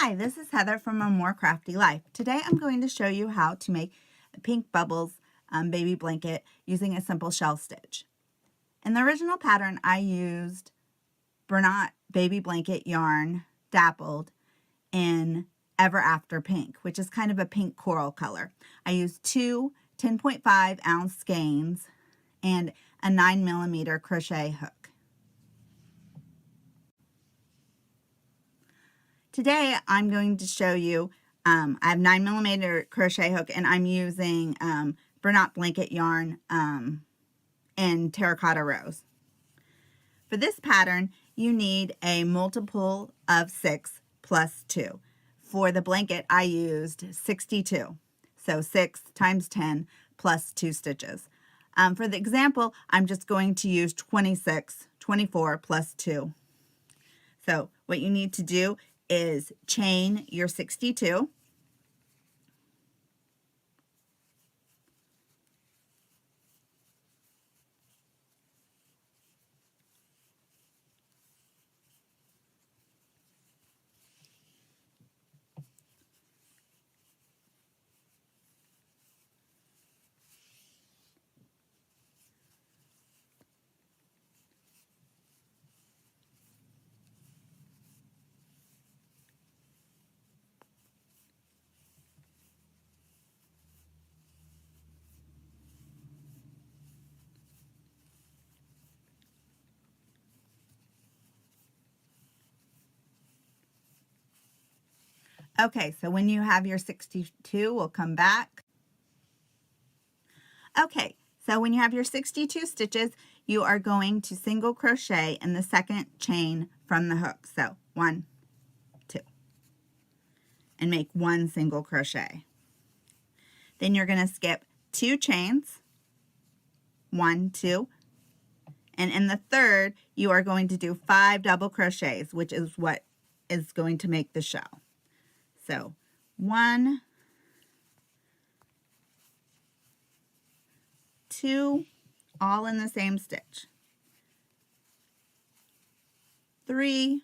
Hi, this is Heather from A More Crafty Life. Today I'm going to show you how to make a pink bubbles baby blanket using a simple shell stitch. In the original pattern I used Bernat baby blanket yarn dappled in Ever After Pink, which is kind of a pink coral color. I used two 10.5 ounce skeins and a 9mm crochet hook. Today I'm going to show you, I have 9mm crochet hook and I'm using Bernat blanket yarn in Terracotta Rose. For this pattern you need a multiple of 6 plus 2. For the blanket I used 62, so 6 times 10 plus 2 stitches. For the example I'm just going to use 24 plus 2. So what you need to do is chain your 62, Okay, so when you have your 62, we'll come back. Okay, so when you have your 62 stitches, you are going to single crochet in the second chain from the hook. So 1, 2, and make 1 single crochet. Then you're going to skip 2 chains, 1, 2, and in the third, you are going to do 5 double crochets, which is what is going to make the shell. So 1, 2, all in the same stitch. 3,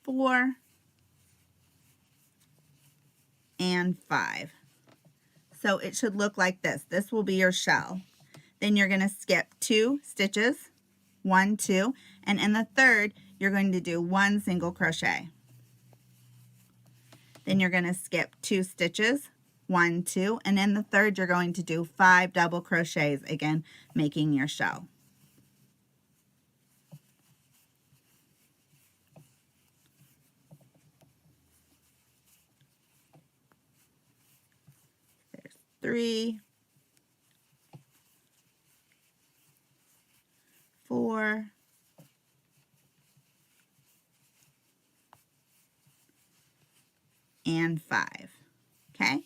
4, and 5. So it should look like this. This will be your shell. Then you're going to skip 2 stitches, 1, 2, and in the third, you're going to do 1 single crochet. Then you're going to skip 2 stitches, 1, 2, and in the third, you're going to do 5 double crochets, again, making your shell. There's 3, 4, and 5. Okay,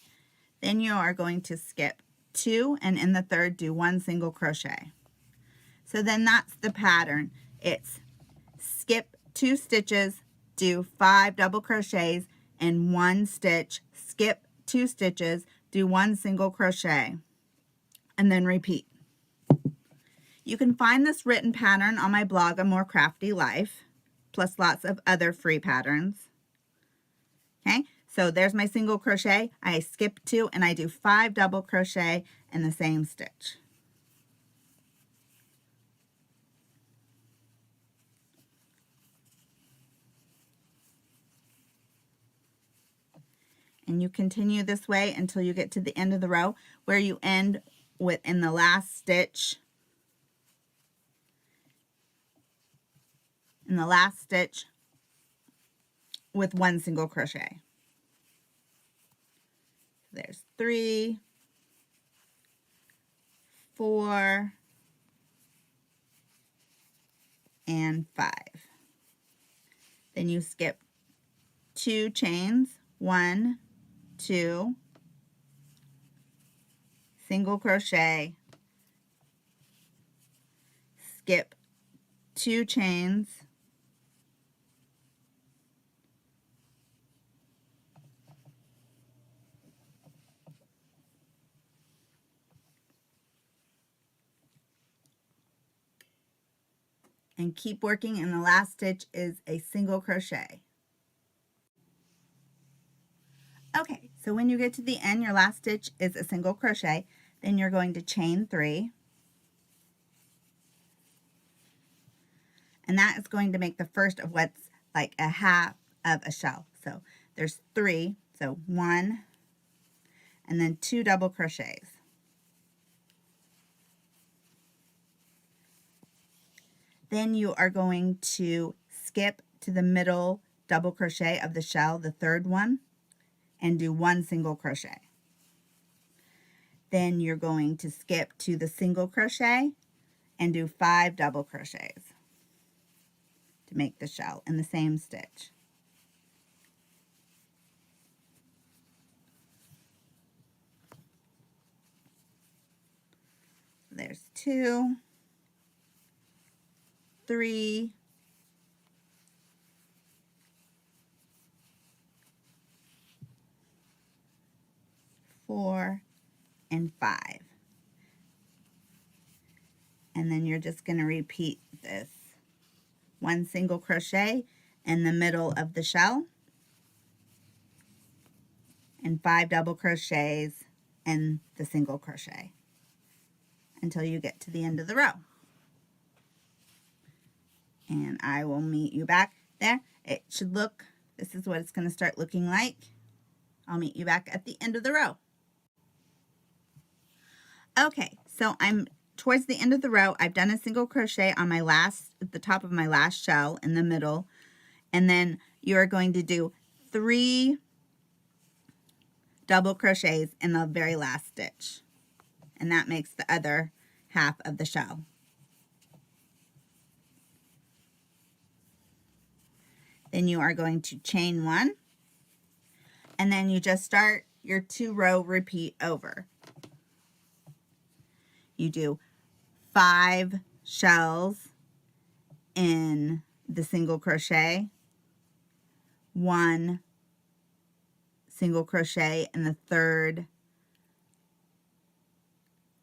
then you are going to skip 2 and in the third do 1 single crochet. So then that's the pattern. It's skip 2 stitches, do 5 double crochets in 1 stitch, skip 2 stitches, do 1 single crochet, and then repeat. You can find this written pattern on my blog, A More Crafty Life, plus lots of other free patterns. Okay, so there's my single crochet. I skip 2 and I do 5 double crochet in the same stitch. And you continue this way until you get to the end of the row where you end with in the last stitch. In the last stitch with 1 single crochet. There's 3, 4, and 5. Then you skip 2 chains, 1, 2, single crochet, skip 2 chains, and keep working, and the last stitch is a single crochet. Okay, so when you get to the end, your last stitch is a single crochet. Then you're going to chain 3, and that is going to make the first of what's like a half of a shell. So there's 3, so 1 and then 2 double crochets. Then you are going to skip to the middle double crochet of the shell, the third one, and do 1 single crochet. Then you're going to skip to the single crochet and do 5 double crochets to make the shell in the same stitch. There's 2, 3, 4, and 5. And then you're just going to repeat this. 1 single crochet in the middle of the shell and 5 double crochets in the single crochet until you get to the end of the row. And I will meet you back there. It should look, this is what it's going to start looking like. I'll meet you back at the end of the row. Okay, so I'm towards the end of the row. I've done a single crochet on my last, at the top of my last shell in the middle, and then you're going to do 3 double crochets in the very last stitch, and that makes the other half of the shell. Then you are going to chain 1, and then you just start your 2-row repeat over. You do 5 shells in the single crochet, 1 single crochet in the third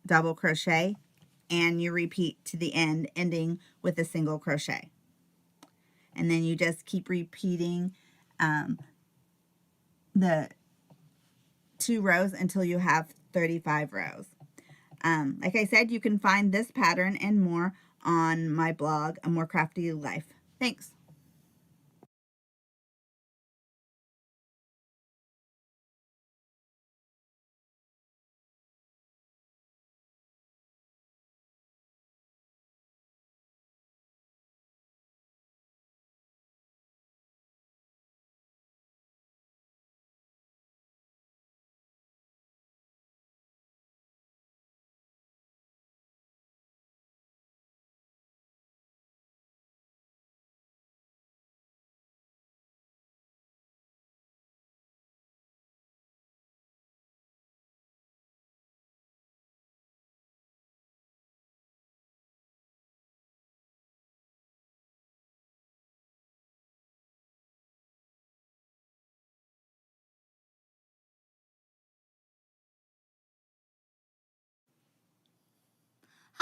double crochet, and you repeat to the end, ending with a single crochet. And then you just keep repeating the 2 rows until you have 35 rows. Like I said, you can find this pattern and more on my blog, A More Crafty Life. Thanks.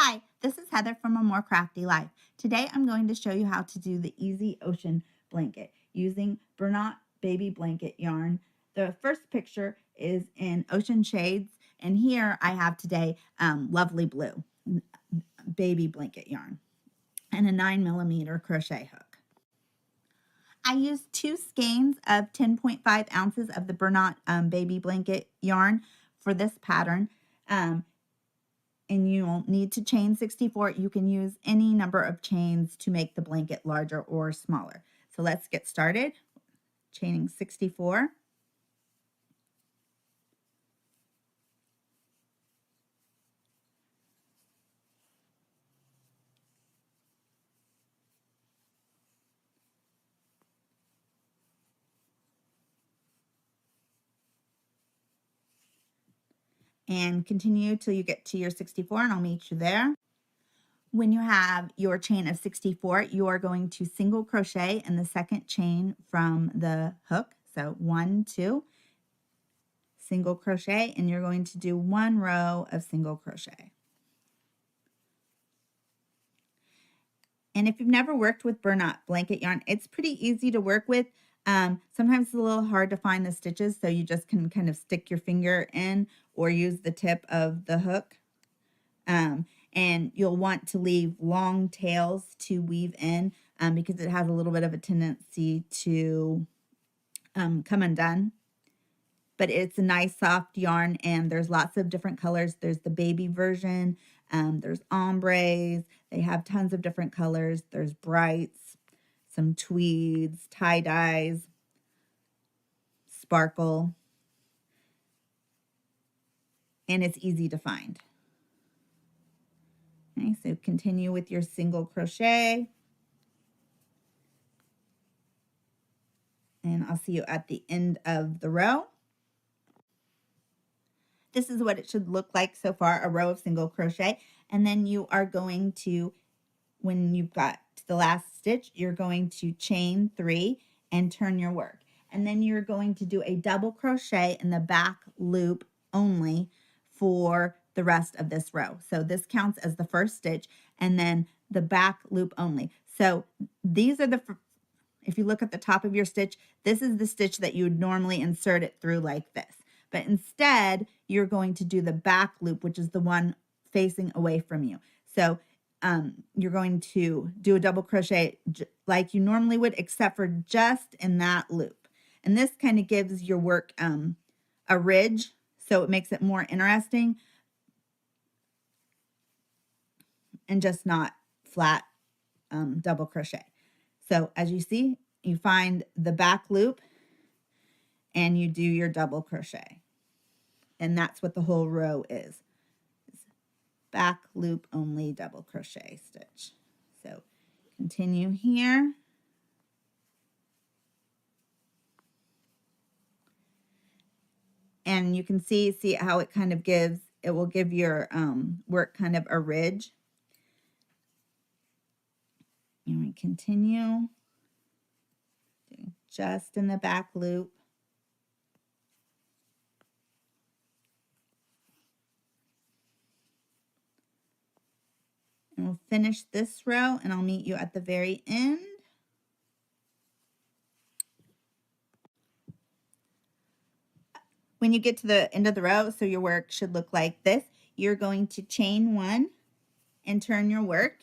Hi, this is Heather from A More Crafty Life. Today I'm going to show you how to do the Easy Ocean blanket using Bernat baby blanket yarn. The first picture is in Ocean Shades, and here I have today Lovely Blue baby blanket yarn and a 9mm crochet hook. I used 2 skeins of 10.5 ounces of the Bernat baby blanket yarn for this pattern. And you'll need to chain 64. You can use any number of chains to make the blanket larger or smaller. So let's get started. Chaining 64. And continue till you get to your 64, and I'll meet you there. When you have your chain of 64, you are going to single crochet in the second chain from the hook. So 1, 2, single crochet, and you're going to do 1 row of single crochet. And if you've never worked with Bernat blanket yarn, it's pretty easy to work with. Sometimes it's a little hard to find the stitches, so you just can kind of stick your finger in or use the tip of the hook. And you'll want to leave long tails to weave in because it has a little bit of a tendency to come undone. But it's a nice soft yarn, and there's lots of different colors. There's the baby version, there's ombres, they have tons of different colors. There's brights, some tweeds, tie-dyes, sparkle, and it's easy to find. Okay, so continue with your single crochet. And I'll see you at the end of the row. This is what it should look like so far, a row of single crochet. And then you are going to, when you've got to the last stitch, you're going to chain 3 and turn your work. And then you're going to do a double crochet in the back loop only for the rest of this row. So this counts as the first stitch, and then the back loop only. So these are the, if you look at the top of your stitch, this is the stitch that you would normally insert it through like this. But instead, you're going to do the back loop, which is the one facing away from you. So you're going to do a double crochet like you normally would, except for just in that loop. And this kind of gives your work a ridge, so it makes it more interesting and just not flat double crochet. So as you see, you find the back loop and you do your double crochet. And that's what the whole row is. Back loop only double crochet stitch. So continue here. And you can see how it kind of gives, it will give your work kind of a ridge. And we continue just in the back loop. And we'll finish this row, and I'll meet you at the very end. When you get to the end of the row, so your work should look like this, you're going to chain 1 and turn your work.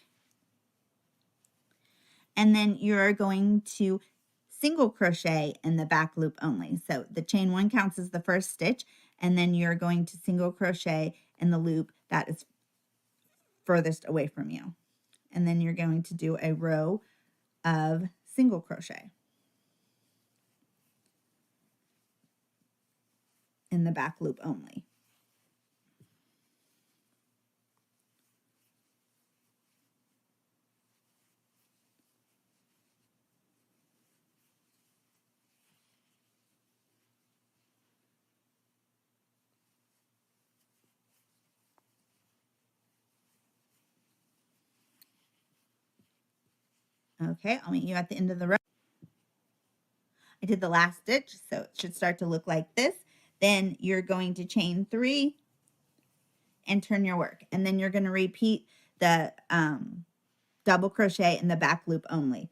And then you're going to single crochet in the back loop only. So the chain 1 counts as the first stitch, and then you're going to single crochet in the loop that is furthest away from you. And then you're going to do a row of single crochet in the back loop only. Okay, I'll meet you at the end of the row. I did the last stitch, so it should start to look like this. Then you're going to chain 3 and turn your work. And then you're going to repeat the double crochet in the back loop only.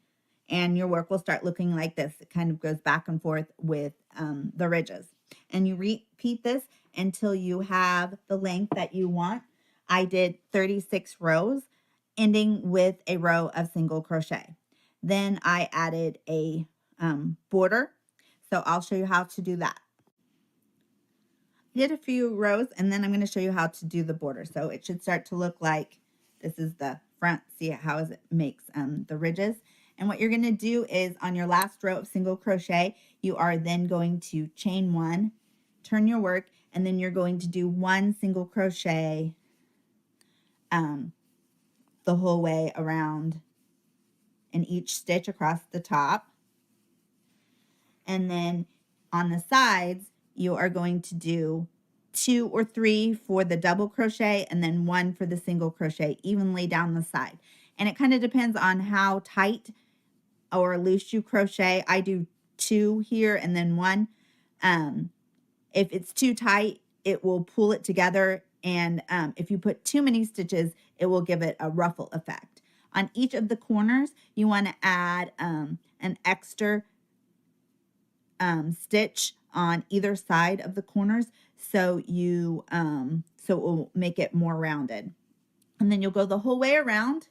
And your work will start looking like this. It kind of goes back and forth with the ridges. And you repeat this until you have the length that you want. I did 36 rows, ending with a row of single crochet. Then I added a border, so I'll show you how to do that. I did a few rows, and then I'm going to show you how to do the border. So it should start to look like this is the front. See how it makes the ridges. And what you're going to do is on your last row of single crochet, you are then going to chain 1, turn your work, and then you're going to do 1 single crochet the whole way around in each stitch across the top. And then on the sides, you are going to do 2 or 3 for the double crochet and then 1 for the single crochet evenly down the side. And it kind of depends on how tight or loose you crochet. I do 2 here and then 1. If it's too tight, it will pull it together. And if you put too many stitches, it will give it a ruffle effect. On each of the corners, you want to add an extra stitch on either side of the corners so so it will make it more rounded. And then you'll go the whole way around,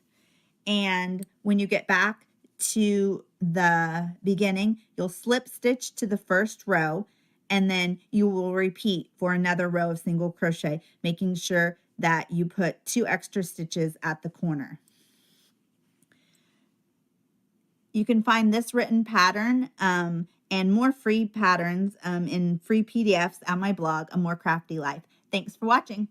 and when you get back to the beginning, you'll slip stitch to the first row, and then you will repeat for another row of single crochet, making sure that you put 2 extra stitches at the corner. You can find this written pattern and more free patterns in free PDFs on my blog, A More Crafty Life. Thanks for watching.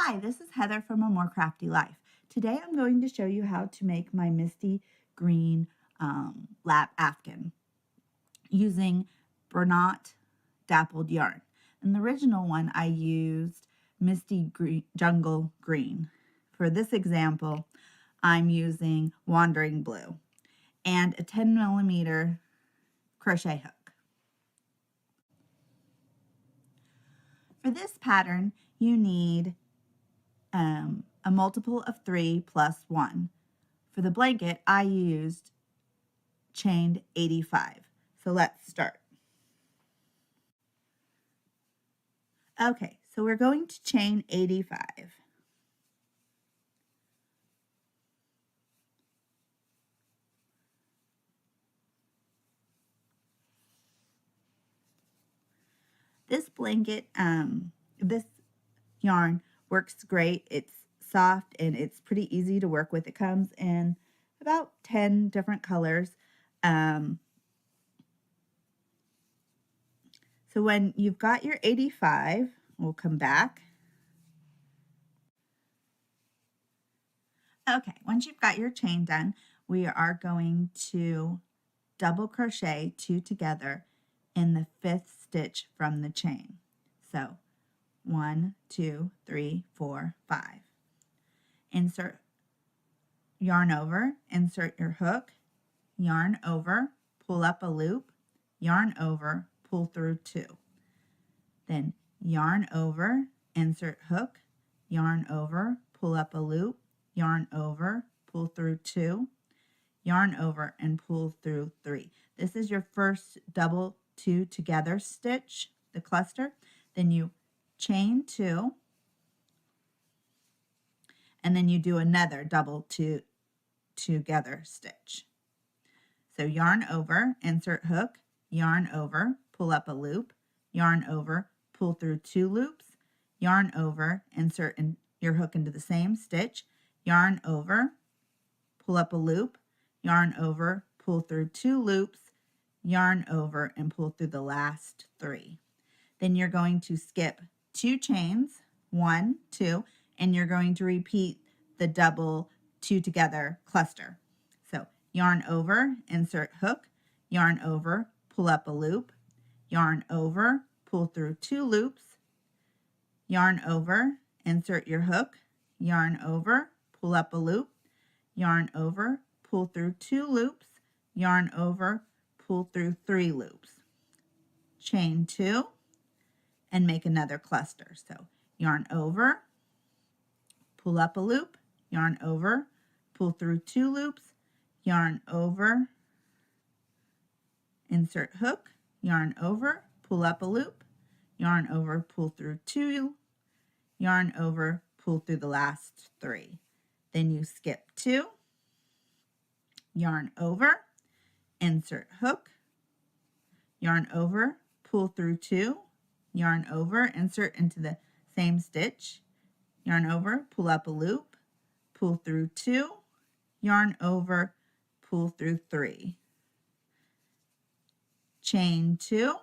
Hi, this is Heather from A More Crafty Life. Today I'm going to show you how to make my Misty green lap afghan using Bernat dappled yarn. In the original one, I used Misty green, Jungle Green. For this example, I'm using Wandering Blue and a 10mm crochet hook. For this pattern, you need a multiple of 3 plus 1. For the blanket, I used chained 85. So let's start. Okay, so we're going to chain 85. This blanket, this yarn works great. It's soft and it's pretty easy to work with. It comes in about 10 different colors. So when you've got your 85, we'll come back. Okay, once you've got your chain done, we are going to double crochet 2 together in the 5th stitch from the chain. So 1, 2, 3, 4, 5. Insert yarn over, insert your hook, yarn over, pull up a loop, yarn over, pull through 2. Then yarn over, insert hook, yarn over, pull up a loop, yarn over, pull through 2, yarn over, and pull through 3. This is your first double 2 together stitch, the cluster. Then you chain 2, and then you do another double 2 together stitch. So yarn over, insert hook, yarn over, pull up a loop, yarn over, pull through 2 loops, yarn over, insert your hook into the same stitch, yarn over, pull up a loop, yarn over, pull through 2 loops, yarn over, and pull through the last 3. Then you're going to skip 2 chains, 1, 2, and you're going to repeat the double two together cluster. So yarn over, insert hook, yarn over, pull up a loop, yarn over, pull through 2 loops, yarn over, insert your hook, yarn over, pull up a loop, yarn over, pull through 2 loops, yarn over, pull through 3 loops, chain 2, and make another cluster. So yarn over, pull up a loop, yarn over, pull through 2 loops, yarn over, insert hook, yarn over, pull up a loop, yarn over, pull through 2, yarn over, pull through the last 3. Then you skip 2, yarn over, insert hook, yarn over, pull through 2, yarn over, insert into the same stitch, yarn over, pull up a loop, pull through 2, yarn over, pull through 3, chain 2,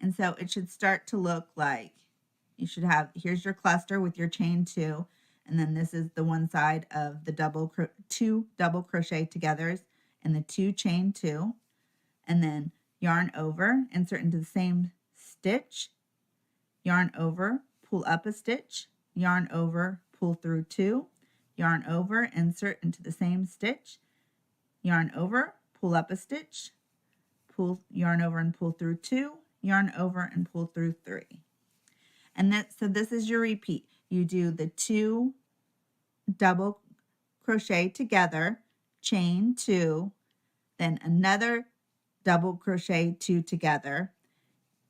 and so it should start to look like you should have, here's your cluster with your chain 2, and then this is the one side of the 2 double crochet togethers and the 2 chain 2, and then yarn over, insert into the same stitch, yarn over, pull up a stitch, yarn over, pull through 2, yarn over, insert into the same stitch, yarn over, pull up a stitch, pull, yarn over and pull through 2, yarn over and pull through 3. And so this is your repeat. You do the 2 double crochet together, chain 2, then another double crochet 2 together,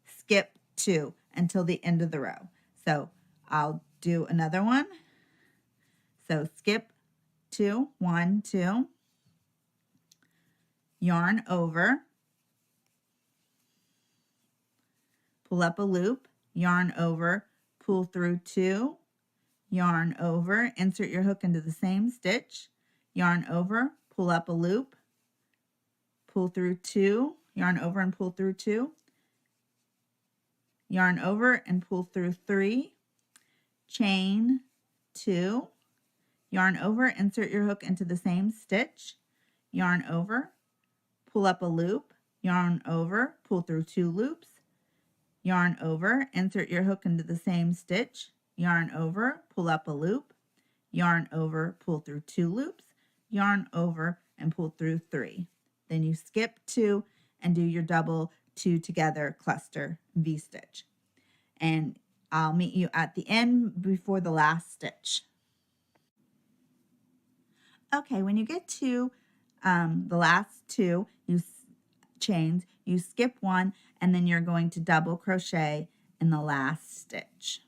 skip 2 until the end of the row. So I'll do another one. So skip 2, 1, 2, yarn over, pull up a loop, yarn over, pull through 2, yarn over, insert your hook into the same stitch, yarn over, pull up a loop, pull through 2, yarn over and pull through 2, yarn over and pull through 3, chain 2, yarn over, insert your hook into the same stitch, yarn over, pull up a loop, yarn over, pull through 2 loops, yarn over, insert your hook into the same stitch, yarn over, pull up a loop, yarn over, pull through 2 loops, yarn over and pull through 3. Then you skip 2 and do your double 2 together cluster V-stitch. And I'll meet you at the end before the last stitch. Okay, when you get to the last 2 chains, you skip 1 and then you're going to double crochet in the last stitch.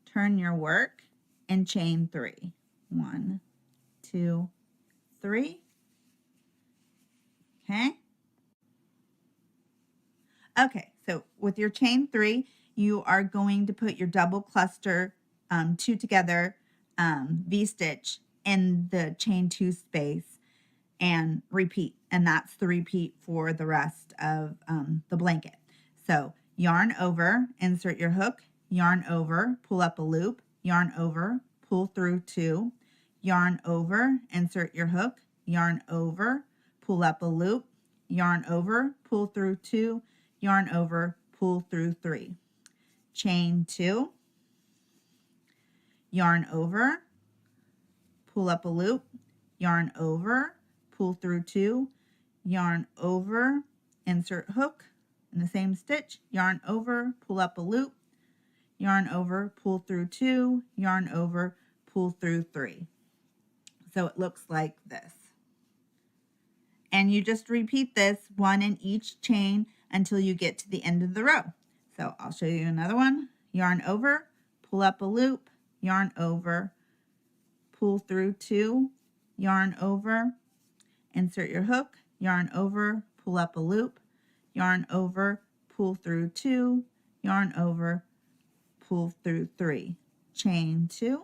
Turn your work and chain 3. 1, 2, 3. Okay. Okay, so with your chain 3, you are going to put your double cluster 2 together V-stitch in the chain 2 space and repeat. And that's the repeat for the rest of the blanket. So yarn over, insert your hook, yarn over, pull up a loop, yarn over, pull through 2, yarn over, insert your hook, yarn over, pull up a loop, yarn over, pull through 2, yarn over, pull through 3, chain 2, yarn over, pull up a loop, yarn over, pull through 2, yarn over, insert hook in the same stitch, yarn over, pull up a loop, yarn over, pull through 2, yarn over, pull through 3. So it looks like this. And you just repeat this 1 in each chain until you get to the end of the row. So I'll show you another one. Yarn over, pull up a loop, yarn over, pull through 2, yarn over, insert your hook, yarn over, pull up a loop, yarn over, pull through 2, yarn over, pull through 3, chain 2,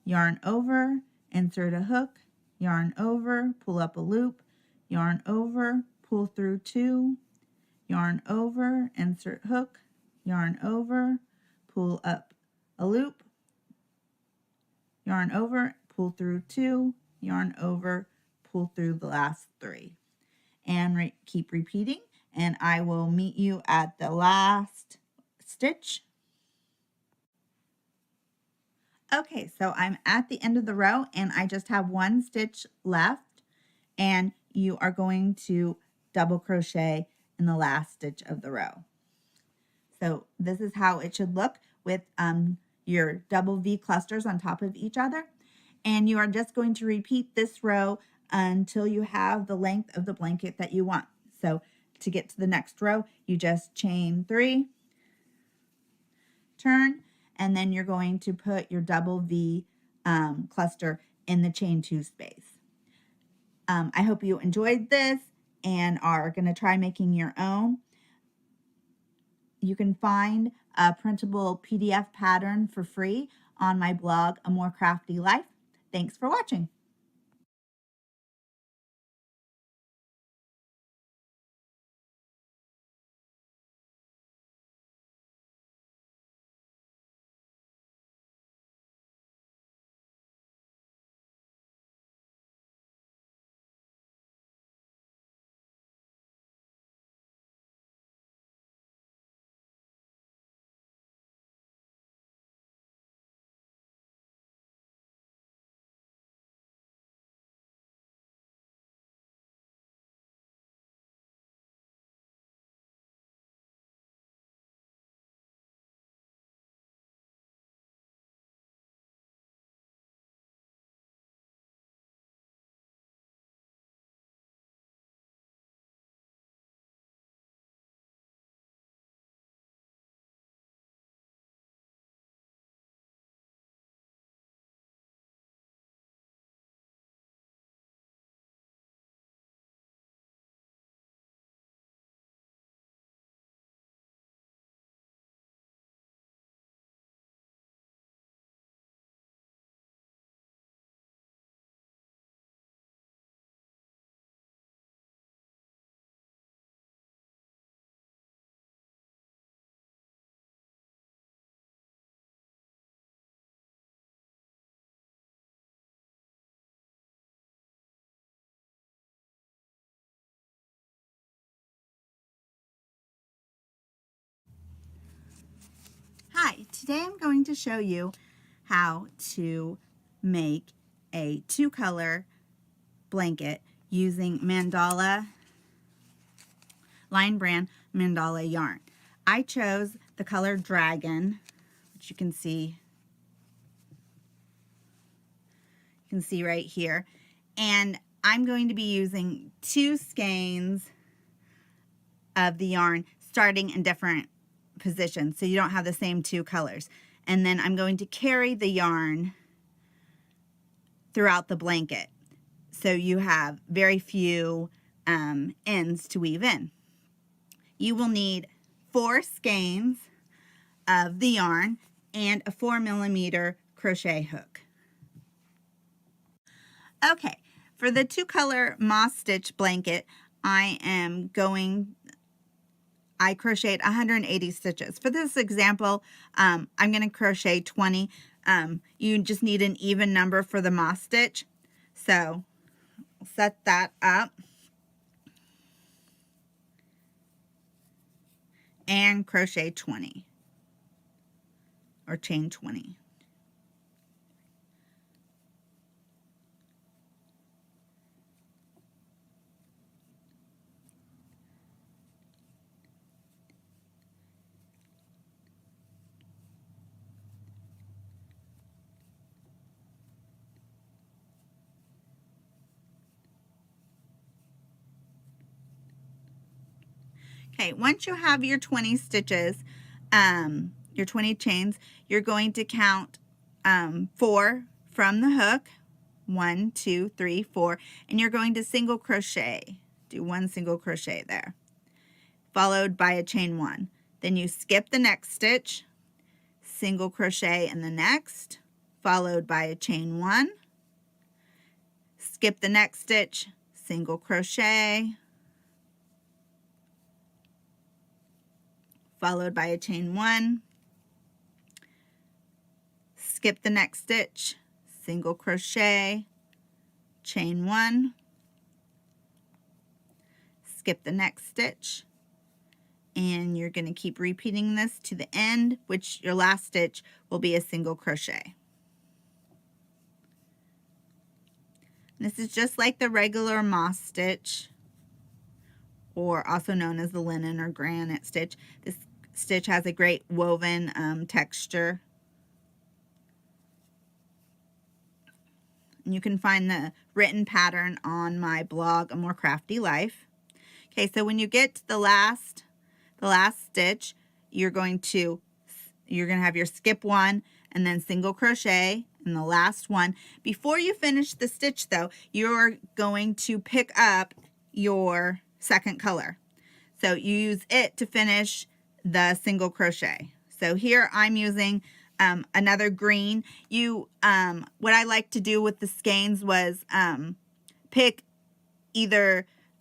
yarn over, insert a hook, yarn over, pull up a loop, yarn over, pull through 2, yarn over, insert hook, yarn over, pull up a loop, yarn over, pull through 2, yarn over, pull through the last 3, and keep repeating, and I will meet you at the last stitch. Okay, so I'm at the end of the row and I just have 1 stitch left, and you are going to double crochet in the last stitch of the row. So this is how it should look with your double V clusters on top of each other. And you are just going to repeat this row until you have the length of the blanket that you want. So to get to the next row, you just chain 3, turn, and then you're going to put your double V cluster in the chain 2 space. I hope you enjoyed this and are going to try making your own. You can find a printable PDF pattern for free on my blog, A More Crafty Life. Thanks for watching. Hi, today I'm going to show you how to make a 2-color blanket using mandala, Lion Brand mandala yarn. I chose the color Dragon, which you can see right here, and I'm going to be using 2 skeins of the yarn starting in different positions so you don't have the same 2 colors. And then I'm going to carry the yarn throughout the blanket so you have very few ends to weave in. You will need 4 skeins of the yarn and a 4mm crochet hook. Okay, for the 2-color moss stitch blanket, I crocheted 180 stitches. For this example, I'm going to crochet 20. You just need an even number for the moss stitch. So set that up and crochet 20 or chain 20. Okay, once you have your 20 stitches, your 20 chains, you're going to count 4 from the hook, 1, 2, 3, 4, and you're going to single crochet. Do 1 single crochet there, followed by a chain 1. Then you skip the next stitch, single crochet in the next, followed by a chain 1, skip the next stitch, single crochet, followed by a chain 1, skip the next stitch, single crochet, chain 1, skip the next stitch, and you're going to keep repeating this to the end, which your last stitch will be a single crochet. This is just like the regular moss stitch, or also known as the linen or granite stitch. This stitch has a great woven texture. And you can find the written pattern on my blog, A More Crafty Life. Okay, so when you get to the last stitch, you're going to have your skip 1 and then single crochet in the last one. Before you finish the stitch though, you're going to pick up your second color. So you use it to finish the single crochet. So here I'm using another green. What I like to do with the skeins was pick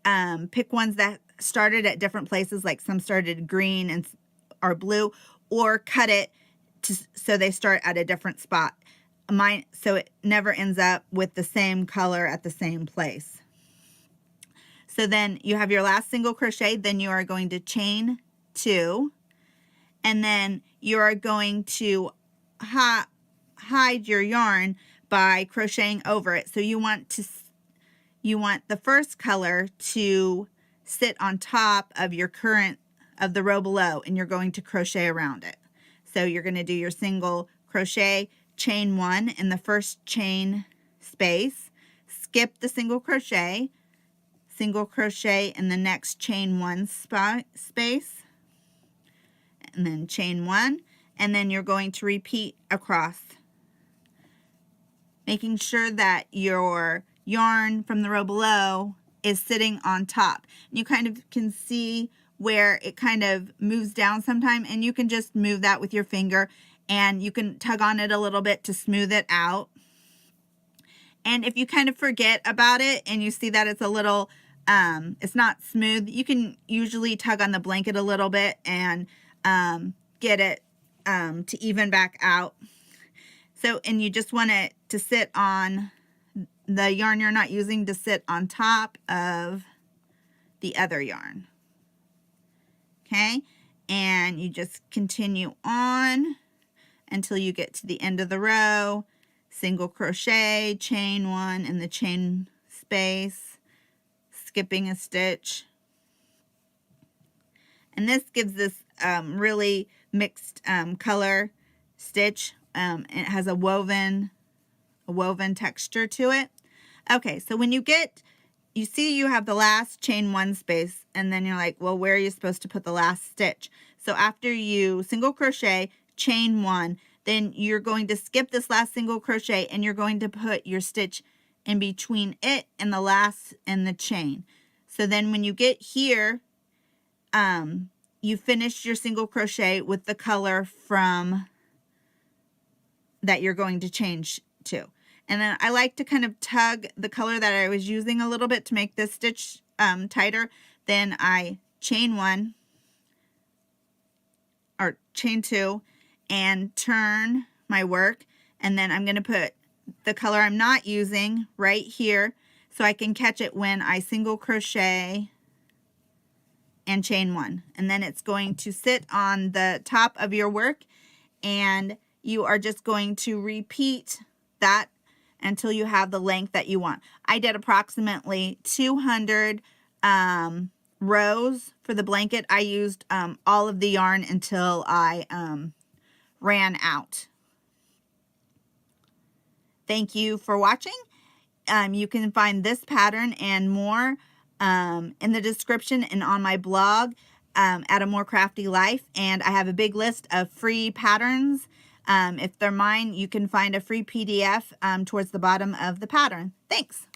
ones that started at different places, like some started green and or blue, or cut it so they start at a different spot. So it never ends up with the same color at the same place. So then you have your last single crochet, then you are going to chain 2, and then you are going to hide your yarn by crocheting over it. So you want the first color to sit on top of the row below, and you're going to crochet around it. So you're going to do your single crochet, chain 1 in the first chain space, skip the single crochet in the next chain 1 space, and then chain 1, and then you're going to repeat across, making sure that your yarn from the row below is sitting on top. And you kind of can see where it kind of moves down sometime, and you can just move that with your finger, and you can tug on it a little bit to smooth it out. And if you kind of forget about it and you see that it's a little it's not smooth, you can usually tug on the blanket a little bit and get it to even back out. So, and you just want it to sit on the yarn you're not using, to sit on top of the other yarn. Okay, and you just continue on until you get to the end of the row, single crochet, chain 1 in the chain space, skipping a stitch. And this gives this really mixed color stitch. It has a woven texture to it. Okay, so when you see you have the last chain 1 space, and then you're like, well, where are you supposed to put the last stitch? So after you single crochet, chain 1, then you're going to skip this last single crochet, and you're going to put your stitch in between it and the last in the chain. So then when you get here, you finish your single crochet with the color from that you're going to change to. And then I like to kind of tug the color that I was using a little bit to make this stitch tighter. Then I chain 1 or chain 2 and turn my work, and then I'm going to put the color I'm not using right here so I can catch it when I single crochet and chain 1. And then it's going to sit on the top of your work, and you are just going to repeat that until you have the length that you want. I did approximately 200 rows for the blanket. I used all of the yarn until I ran out. Thank you for watching. You can find this pattern and more in the description and on my blog at A More Crafty Life. And I have a big list of free patterns. If they're mine, you can find a free PDF towards the bottom of the pattern. Thanks.